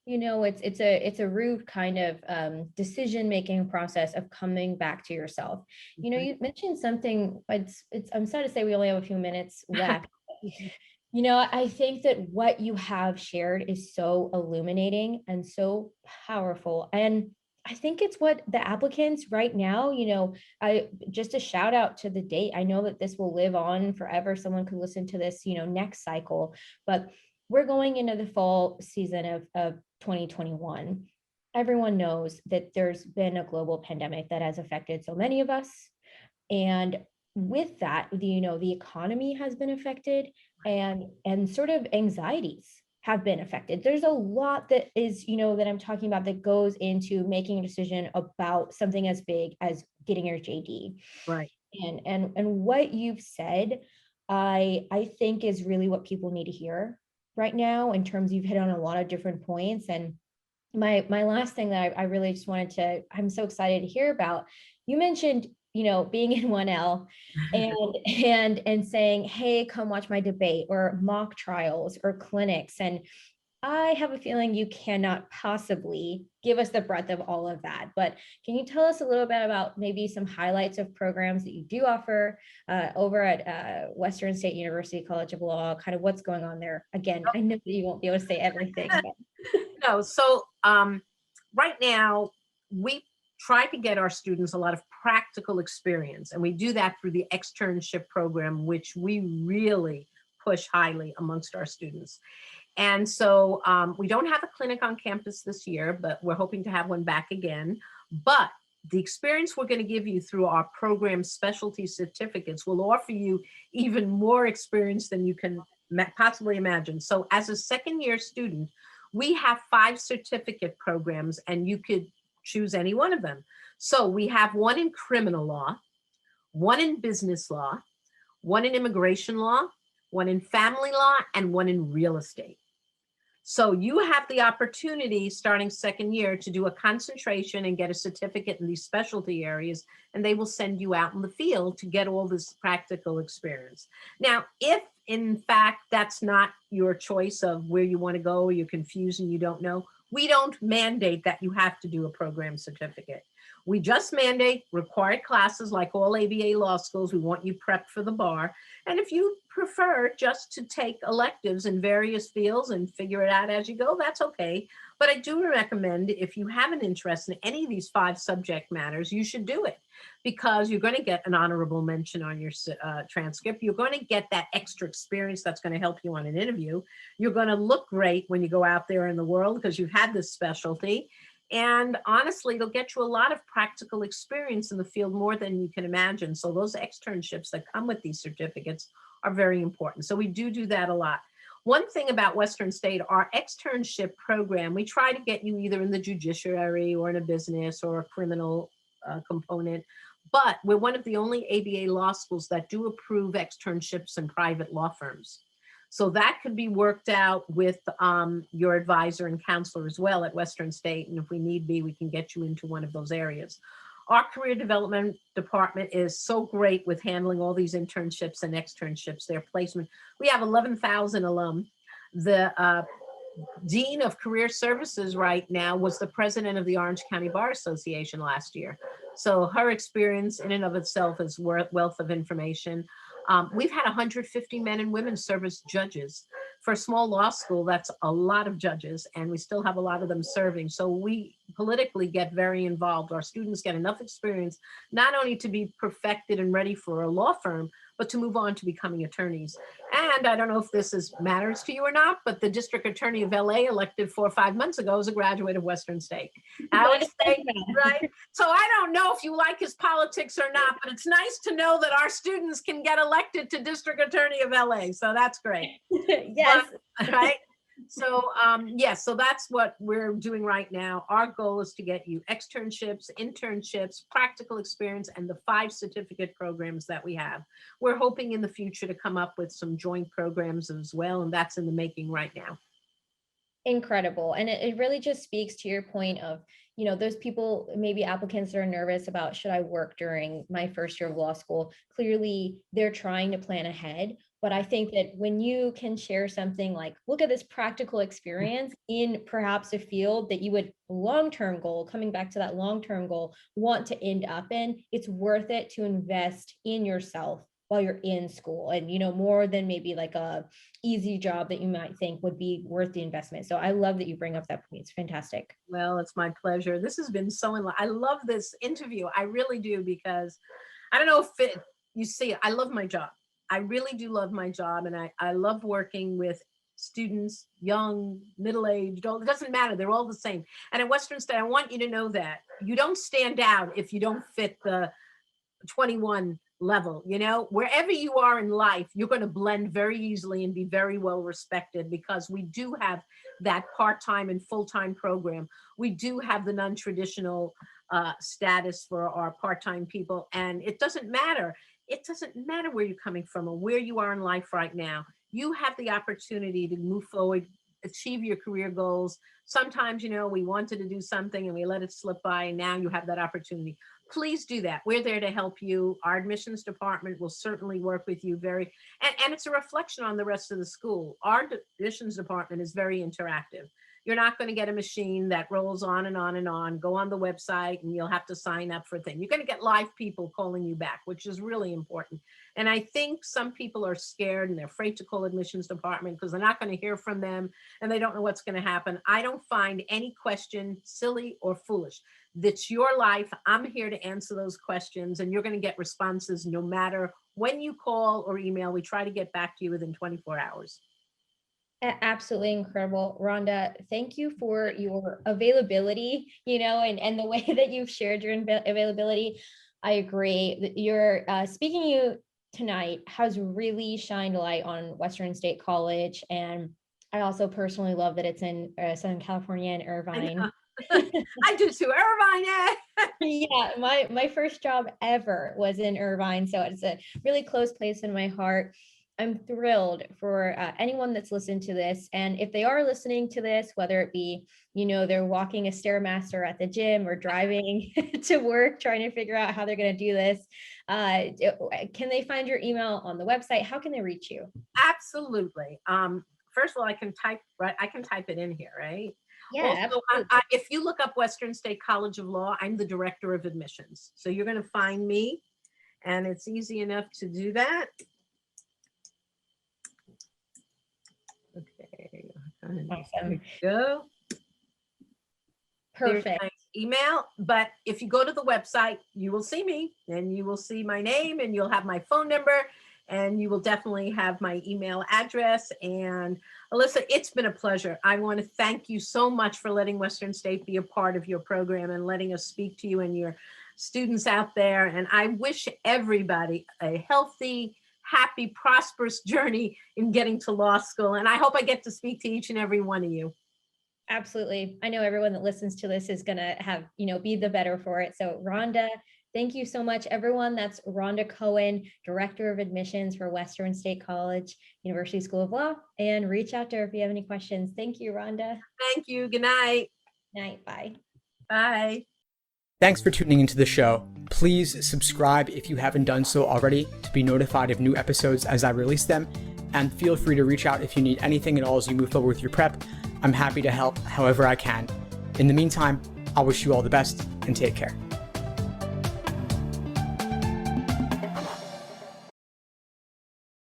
It's a root kind of decision-making process of coming back to yourself. You mentioned something, I'm sad to say we only have a few minutes left. I think that what you have shared is so illuminating and so powerful. And I think it's what the applicants right now, I just a shout out to the date. I know that this will live on forever. Someone could listen to this, next cycle, but we're going into the fall season of 2021. Everyone knows that there's been a global pandemic that has affected so many of us. And with that, the economy has been affected, and sort of anxieties have been affected. There's a lot that is, that I'm talking about that goes into making a decision about something as big as getting your JD. Right. And what you've said, I think is really what people need to hear right now, in terms you've hit on a lot of different points. And my last thing that I really just wanted to, I'm so excited to hear about, you mentioned, being in 1L and saying, hey, come watch my debate or mock trials or clinics. And I have a feeling you cannot possibly give us the breadth of all of that, but can you tell us a little bit about maybe some highlights of programs that you do offer over at Western State University College of Law, kind of what's going on there? Again, I know that you won't be able to say everything. No, so right now, we try to get our students a lot of practical experience, and we do that through the externship program, which we really push highly amongst our students. And so we don't have a clinic on campus this year, but we're hoping to have one back again. But the experience we're going to give you through our program specialty certificates will offer you even more experience than you can possibly imagine. So as a second-year student, we have 5 certificate programs, and you could choose any one of them. So we have one in criminal law, one in business law, one in immigration law, one in family law, and one in real estate. So you have the opportunity starting second year to do a concentration and get a certificate in these specialty areas, and they will send you out in the field to get all this practical experience. Now, if in fact that's not your choice of where you want to go, or you're confused and you don't know, we don't mandate that you have to do a program certificate. We just mandate required classes like all ABA law schools. We want you prepped for the bar. And if you prefer just to take electives in various fields and figure it out as you go, that's okay. But I do recommend, if you have an interest in any of these 5 subject matters, you should do it, because you're going to get an honorable mention on your transcript. You're going to get that extra experience that's going to help you on an interview. You're going to look great when you go out there in the world because you've had this specialty. And honestly, it'll get you a lot of practical experience in the field, more than you can imagine. So those externships that come with these certificates are very important. So we do that a lot. One thing about Western State, our externship program, we try to get you either in the judiciary or in a business or a criminal component, but we're one of the only ABA law schools that do approve externships in private law firms. So that could be worked out with your advisor and counselor as well at Western State. And if we need be, we can get you into one of those areas. Our career development department is so great with handling all these internships and externships, their placement. We have 11,000 alum. The Dean of Career Services right now was the president of the Orange County Bar Association last year. So her experience in and of itself is wealth of information. We've had 150 men and women serve as judges. For a small law school, that's a lot of judges, and we still have a lot of them serving. So we politically get very involved. Our students get enough experience, not only to be perfected and ready for a law firm, but to move on to becoming attorneys. And I don't know if this matters to you or not, but the district attorney of LA, elected 4 or 5 months ago, is a graduate of Western State. Alex State, right? So I don't know if you like his politics or not, but it's nice to know that our students can get elected to district attorney of LA. So that's great. Yes. Right? So yes, so that's what we're doing right now. Our goal is to get you externships, internships, practical experience, and the 5 certificate programs that we have. We're hoping in the future to come up with some joint programs as well, and that's in the making right now. Incredible. And it really just speaks to your point of, those people, maybe applicants that are nervous about, should I work during my first year of law school? Clearly, they're trying to plan ahead. But I think that when you can share something like, look at this practical experience in perhaps a field that you would long-term goal, coming back to that long-term goal, want to end up in, it's worth it to invest in yourself while you're in school, and more than maybe like a easy job that you might think would be worth the investment. So I love that you bring up that point. It's fantastic. Well, it's my pleasure. This has been so I love this interview. I really do, because I don't know if you see, I love my job. I really do love my job, and I love working with students, young, middle-aged, old, it doesn't matter. They're all the same. And at Western State, I want you to know that you don't stand out if you don't fit the 21 level. Wherever you are in life, you're going to blend very easily and be very well respected, because we do have that part-time and full-time program. We do have the non-traditional status for our part-time people, and it doesn't matter. It doesn't matter where you're coming from or where you are in life right now. You have the opportunity to move forward, achieve your career goals. Sometimes, we wanted to do something and we let it slip by, and now you have that opportunity. Please do that. We're there to help you. Our admissions department will certainly work with you and it's a reflection on the rest of the school. Our admissions department is very interactive. You're not going to get a machine that rolls on and on and on. Go on the website and you'll have to sign up for a thing. You're going to get live people calling you back, which is really important. And I think some people are scared and they're afraid to call admissions department because they're not going to hear from them and they don't know what's going to happen. I don't find any question silly or foolish. That's your life. I'm here to answer those questions, and you're going to get responses no matter when you call or email. We try to get back to you within 24 hours. Absolutely incredible. Rhonda, thank you for your availability, and the way that you've shared your availability. I agree. Your speaking to you tonight has really shined a light on Western State College. And I also personally love that it's in Southern California and Irvine. I do too. Irvine, yeah. My first job ever was in Irvine. So it's a really close place in my heart. I'm thrilled for anyone that's listened to this. And if they are listening to this, whether it be, they're walking a Stairmaster at the gym or driving to work, trying to figure out how they're going to do this, can they find your email on the website? How can they reach you? Absolutely. First of all, I can type it in here, right? Yeah, Also, absolutely. if you look up Western State College of Law, I'm the director of admissions. So you're going to find me, and it's easy enough to do that. Okay. There Awesome. we go. There's Perfect. my email. But if you go to the website, you will see me, and you will see my name, and you'll have my phone number, and you will definitely have my email address. And Alisa, it's been a pleasure. I want to thank you so much for letting Western State be a part of your program and letting us speak to you and your students out there. And I wish everybody a healthy, happy, prosperous journey in getting to law school. And I hope I get to speak to each and every one of you. Absolutely. I know everyone that listens to this is going to have, be the better for it. So Rhonda, thank you so much, everyone. That's Rhonda Cohen, Director of Admissions for Western State College, University School of Law, and reach out to her if you have any questions. Thank you, Rhonda. Thank you. Good night. Night. Bye. Bye. Thanks for tuning into the show. Please subscribe if you haven't done so already to be notified of new episodes as I release them. And feel free to reach out if you need anything at all as you move forward with your prep. I'm happy to help however I can. In the meantime, I wish you all the best and take care.